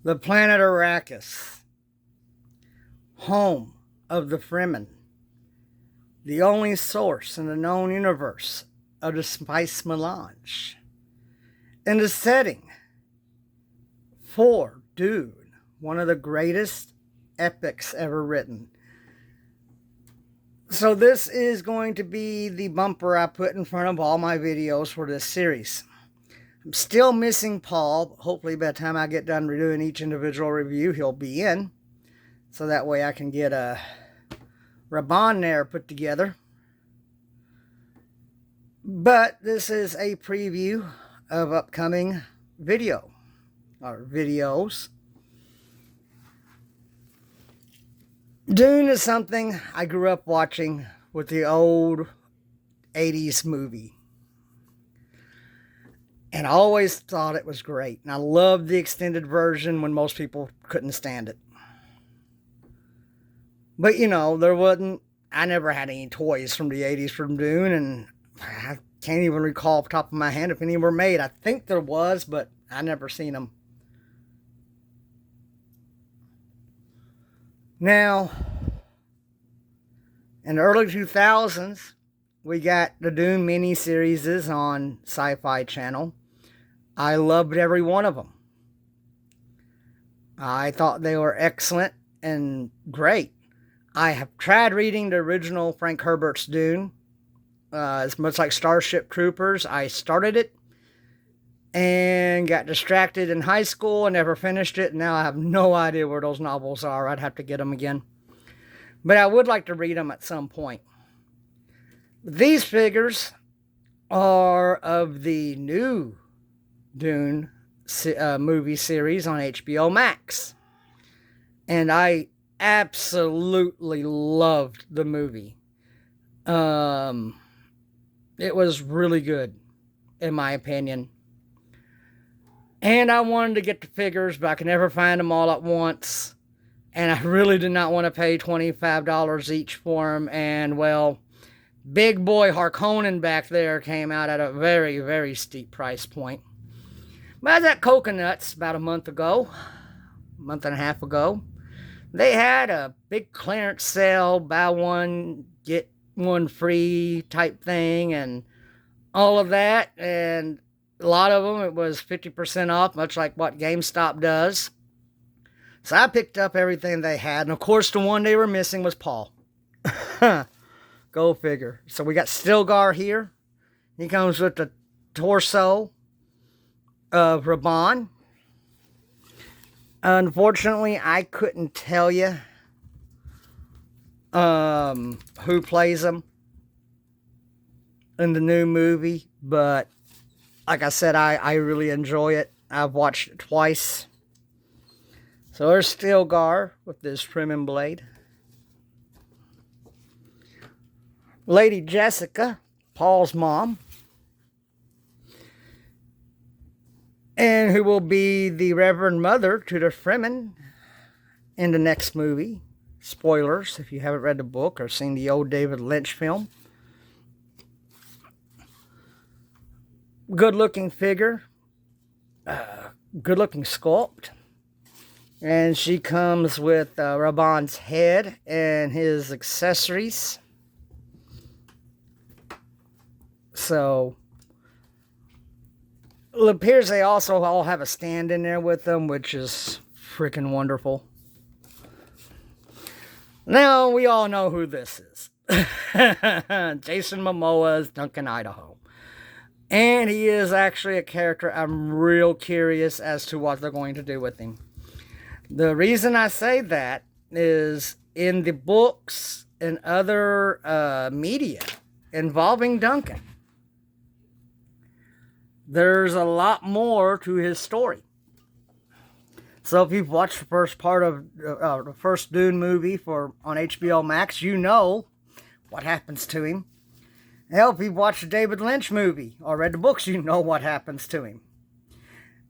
The planet Arrakis, home of the Fremen, the only source in the known universe of the spice melange, and the setting for Dune, one of the greatest epics ever written. So this is going to be the bumper I put in front of all my videos for this series. I'm still missing Paul. Hopefully by the time I get done redoing each individual review, he'll be in. So that way I can get a Raban there put together. But this is a preview of upcoming videos. Dune is something I grew up watching with the old 80s movie. And I always thought it was great. And I loved the extended version when most people couldn't stand it. But, you know, I never had any toys from the 80s from Dune. And I can't even recall off the top of my head if any were made. I think there was, but I never seen them. Now, in the early 2000s, we got the Dune miniseries on Sci-Fi Channel. I loved every one of them. I thought they were excellent and great. I have tried reading the original Frank Herbert's Dune. It's much like Starship Troopers. I started it and got distracted in high school and never finished it. Now I have no idea where those novels are. I'd have to get them again. But I would like to read them at some point. These figures are of the new Dune movie series on HBO Max. And I absolutely loved the movie. It was really good, in my opinion. And I wanted to get the figures, but I could never find them all at once. And I really did not want to pay $25 each for them. And, well, big boy Harkonnen back there came out at a very, very steep price point. But I was at Coconuts about a month and a half ago. They had a big clearance sale, buy one, get one free type thing, and all of that. And a lot of them, it was 50% off, much like what GameStop does. So I picked up everything they had. And, of course, the one they were missing was Paul. Go figure. So we got Stilgar here. He comes with the torso of Raban. Unfortunately, I couldn't tell you who plays him in the new movie. But, like I said, I really enjoy it. I've watched it twice. So there's Stilgar with this trimming blade. Lady Jessica, Paul's mom. And who will be the Reverend Mother to the Fremen in the next movie. Spoilers if you haven't read the book or seen the old David Lynch film. Good looking figure. Good looking sculpt. And she comes with Raban's head and his accessories. So, it appears they also all have a stand in there with them, which is freaking wonderful. Now, we all know who this is. Jason Momoa's Duncan, Idaho. And he is actually a character I'm real curious as to what they're going to do with him. The reason I say that is in the books and other media involving Duncan, there's a lot more to his story. So if you've watched the first part of the first Dune movie on HBO Max, you know what happens to him. Hell, if you've watched the David Lynch movie or read the books, you know what happens to him.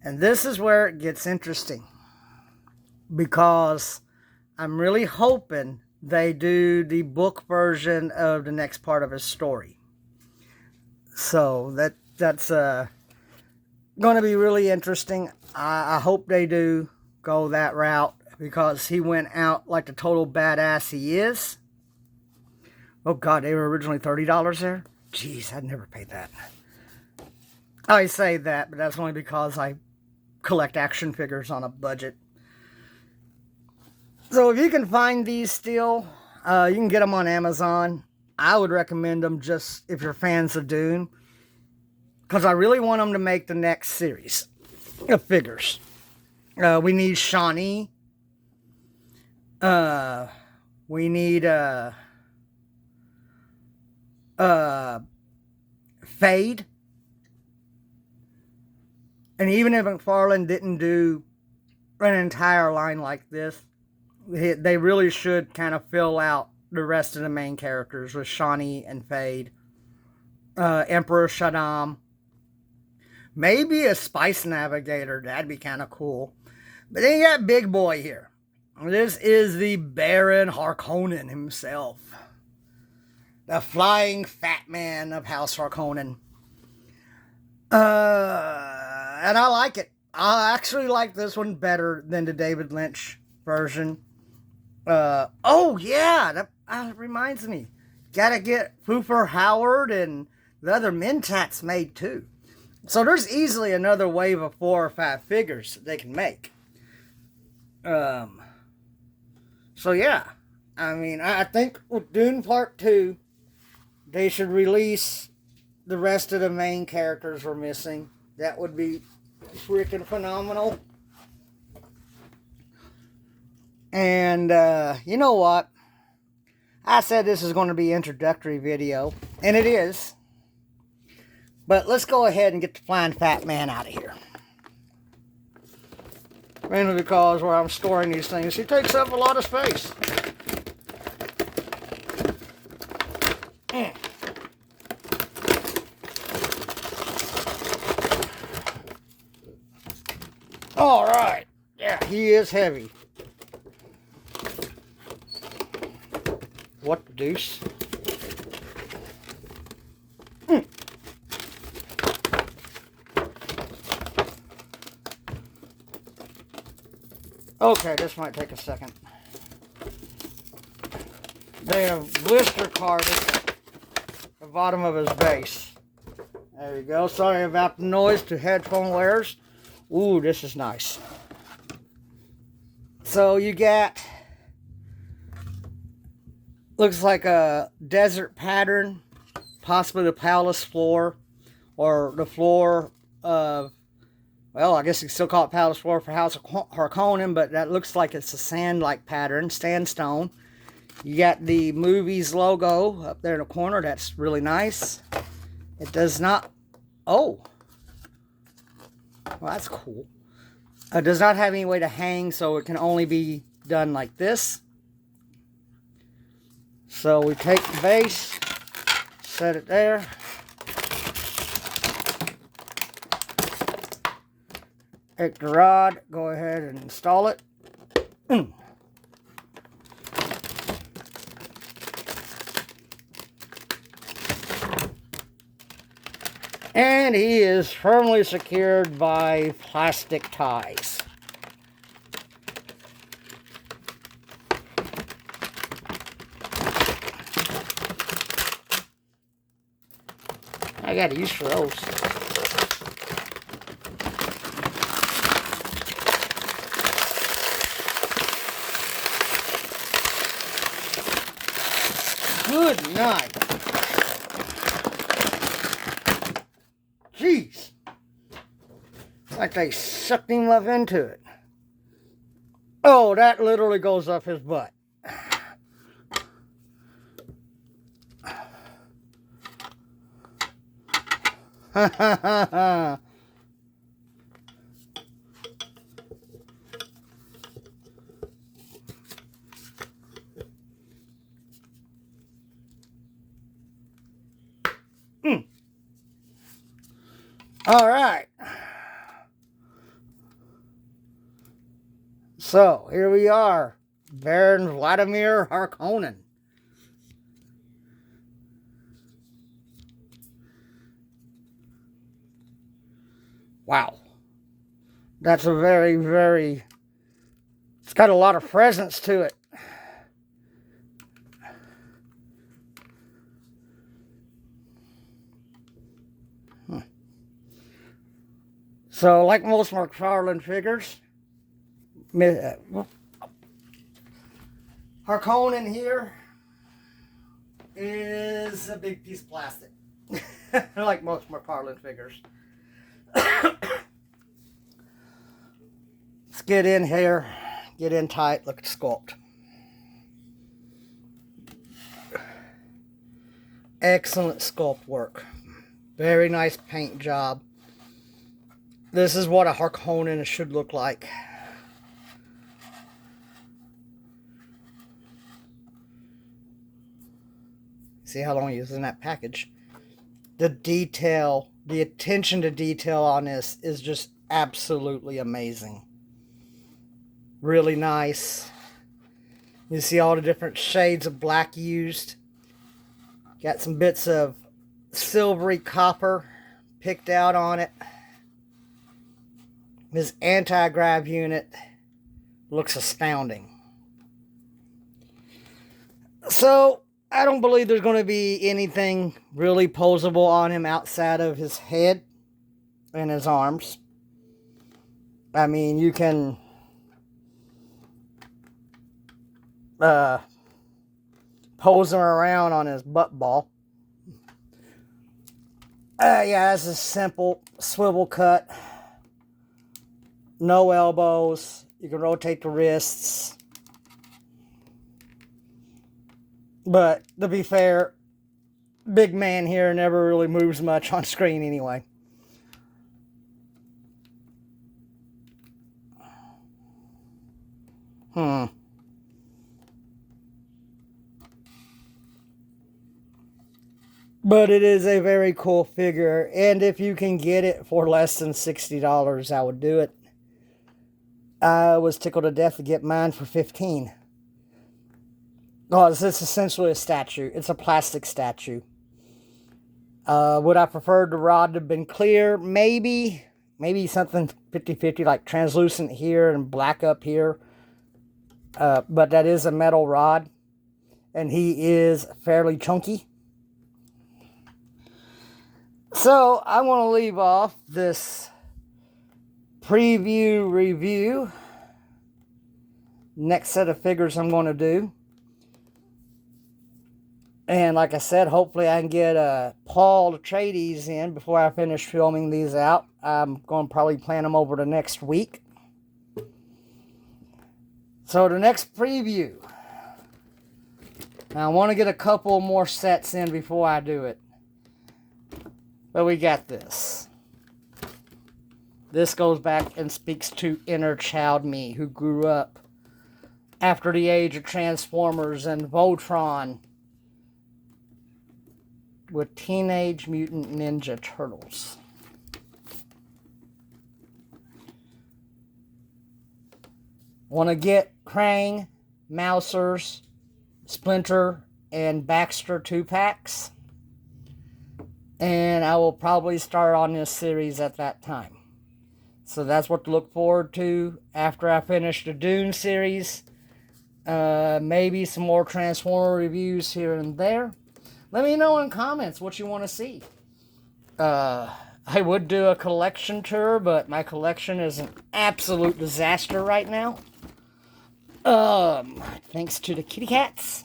And this is where it gets interesting. Because I'm really hoping they do the book version of the next part of his story. So that's going to be really interesting. I hope they do, go that route because he went out like the total badass he is. Oh God, they were originally $30 there? Jeez, I'd never pay that. I say that, but that's only because I collect action figures on a budget. So if you can find these still, you can get them on Amazon. I would recommend them just if you're fans of Dune, because I really want them to make the next series of figures. We need Shawnee. We need Fade. And even if McFarland didn't do an entire line like this, they really should kind of fill out the rest of the main characters with Shawnee and Fade. Emperor Shaddam. Maybe a Spice Navigator. That'd be kind of cool. But then you got Big Boy here. This is the Baron Harkonnen himself. The flying fat man of House Harkonnen. And I like it. I actually like this one better than the David Lynch version. Oh yeah, that reminds me. Gotta get Foofer Howard and the other Mentats made too. So there's easily another wave of 4 or 5 figures that they can make. So yeah, I mean, I think with Dune Part 2, they should release the rest of the main characters we're missing. That would be freaking phenomenal. And you know what? I said this is going to be an introductory video, and it is. But let's go ahead and get the flying fat man out of here. Mainly because where I'm storing these things, he takes up a lot of space. All right. Yeah, he is heavy. What the deuce? Okay, this might take a second. They have blister carded the bottom of his base. There you go. Sorry about the noise to headphone wearers. Ooh, this is nice. So you got, looks like a desert pattern, possibly the palace floor, or the floor of, well, I guess you can still call it palace floor for House of Harkonnen, but that looks like it's a sand-like pattern, sandstone. You got the movies logo up there in the corner. That's really nice. It does not, oh, well, that's cool. It does not have any way to hang, so it can only be done like this. So we take the base, set it there. Take the rod, go ahead and install it. And he is firmly secured by plastic ties. I got a use for those. Good night. Jeez. Like they sucked him up into it. Oh, that literally goes up his butt. Ha ha ha ha. All right. So, here we are. Baron Vladimir Harkonnen. Wow. That's a very, very It's got a lot of presence to it. So, like most McFarland figures, Harkonnen here is a big piece of plastic. Like most McFarland figures. Let's get in here, get in tight, look at the sculpt. Excellent sculpt work. Very nice paint job. This is what a Harkonnen should look like. See how long he was in that package. The detail, the attention to detail on this is just absolutely amazing. Really nice. You see all the different shades of black used. Got some bits of silvery copper picked out on it. His anti-grav unit looks astounding. So, I don't believe there's going to be anything really posable on him outside of his head and his arms. I mean, you can pose him around on his butt ball. Yeah, that's a simple swivel cut. No elbows. You can rotate the wrists. But to be fair, big man here never really moves much on screen anyway. But it is a very cool figure, and if you can get it for less than $60, I would do it. I was tickled to death to get mine for $15. Oh, this is essentially a statue. It's a plastic statue. Would I prefer the rod to have been clear? Maybe. Maybe something 50-50, like translucent here and black up here. But that is a metal rod. And he is fairly chunky. So, I want to leave off this preview review. Next set of figures I'm going to do. And like I said, hopefully I can get Paul to trade these in before I finish filming these out. I'm going to probably plan them over the next week. So the next preview. Now I want to get a couple more sets in before I do it. But we got this. This goes back and speaks to inner child me, who grew up after the age of Transformers and Voltron with Teenage Mutant Ninja Turtles. Want to get Krang, Mousers, Splinter, and Baxter 2-packs. And I will probably start on this series at that time. So that's what to look forward to after I finish the Dune series. Maybe some more Transformer reviews here and there. Let me know in comments what you want to see. I would do a collection tour, but my collection is an absolute disaster right now. Thanks to the kitty cats.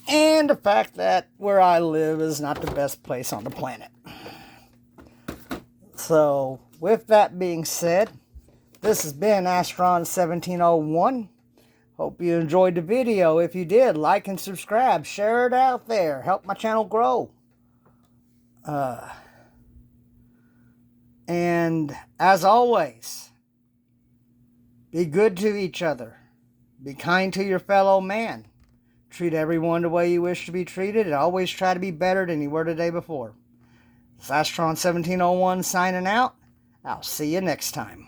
And the fact that where I live is not the best place on the planet. So, with that being said, this has been Astron 1701. Hope you enjoyed the video. If you did, like and subscribe. Share it out there. Help my channel grow. And as always, be good to each other. Be kind to your fellow man. Treat everyone the way you wish to be treated, and always try to be better than you were the day before. It's Astron 1701 signing out. I'll see you next time.